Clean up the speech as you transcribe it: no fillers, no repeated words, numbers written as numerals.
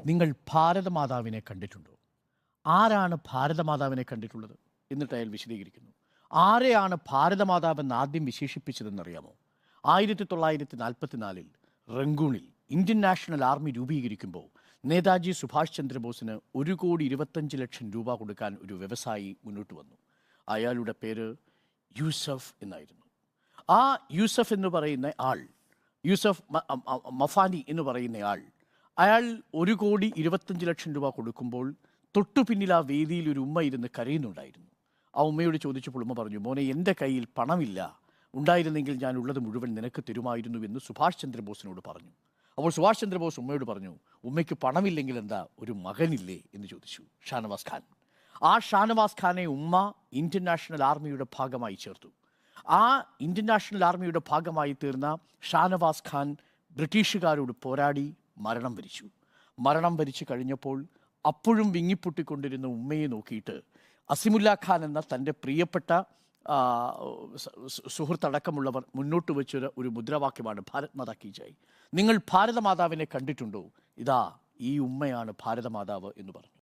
നിങ്ങൾ ഭാരതമാതാവിനെ കണ്ടിട്ടുണ്ടോ? ആരാണ് ഭാരതമാതാവിനെ കണ്ടിട്ടുള്ളത്? എന്നിട്ട് അയാൾ വിശദീകരിക്കുന്നു. ആരെയാണ് ഭാരതമാതാവെന്ന് ആദ്യം വിശേഷിപ്പിച്ചതെന്നറിയാമോ? 1944 റങ്കൂണിൽ ഇന്ത്യൻ നാഷണൽ ആർമി രൂപീകരിക്കുമ്പോൾ നേതാജി സുഭാഷ് ചന്ദ്രബോസിന് 1,25,00,000 രൂപ കൊടുക്കാൻ ഒരു വ്യവസായി മുന്നോട്ട് വന്നു. അയാളുടെ പേര് യൂസഫ് എന്നായിരുന്നു. ആ യൂസഫ് എന്ന് പറയുന്ന ആൾ, യൂസഫ് മഫാനി എന്ന് പറയുന്ന അയാൾ 1,25,00,000 രൂപ കൊടുക്കുമ്പോൾ തൊട്ടു പിന്നിൽ ആ വേദിയിൽ ഒരു ഉമ്മ ഇരുന്ന് കരയുന്നുണ്ടായിരുന്നു. ആ ഉമ്മയോട് ചോദിച്ചപ്പോൾ ഉമ്മ പറഞ്ഞു, മോനെ, എൻ്റെ കയ്യിൽ പണമില്ല, ഉണ്ടായിരുന്നെങ്കിൽ ഞാൻ ഉള്ളത് മുഴുവൻ നിനക്ക് തരുമായിരുന്നു എന്ന് സുഭാഷ് ചന്ദ്രബോസിനോട് പറഞ്ഞു. അപ്പോൾ സുഭാഷ് ചന്ദ്രബോസ് ഉമ്മയോട് പറഞ്ഞു, ഉമ്മയ്ക്ക് പണമില്ലെങ്കിൽ എന്താ, ഒരു മകനില്ലേ എന്ന് ചോദിച്ചു. ഷാനവാസ് ഖാൻ. ആ ഷാനവാസ് ഖാനെ ഉമ്മ ഇന്ത്യൻ നാഷണൽ ആർമിയുടെ ഭാഗമായി ചേർത്തു. ആ ഇന്ത്യൻ നാഷണൽ ആർമിയുടെ ഭാഗമായി തീർന്ന ഷാനവാസ് ഖാൻ ബ്രിട്ടീഷുകാരോട് പോരാടി മരണം വരിച്ചു കഴിഞ്ഞപ്പോൾ അപ്പോഴും വിങ്ങിപ്പൊട്ടിക്കൊണ്ടിരുന്ന ഉമ്മയെ നോക്കിയിട്ട് അസിമുല്ല ഖാൻ എന്ന തൻ്റെ പ്രിയപ്പെട്ട സുഹൃത്തടക്കമുള്ളവർ മുന്നോട്ട് വെച്ചൊരു ഒരു മുദ്രാവാക്യമാണ് ഭാരത് മാതാ കി ജയ്. നിങ്ങൾ ഭാരതമാതാവിനെ കണ്ടിട്ടുണ്ടോ? ഇതാ ഈ ഉമ്മയാണ് ഭാരതമാതാവ് എന്ന് പറഞ്ഞു.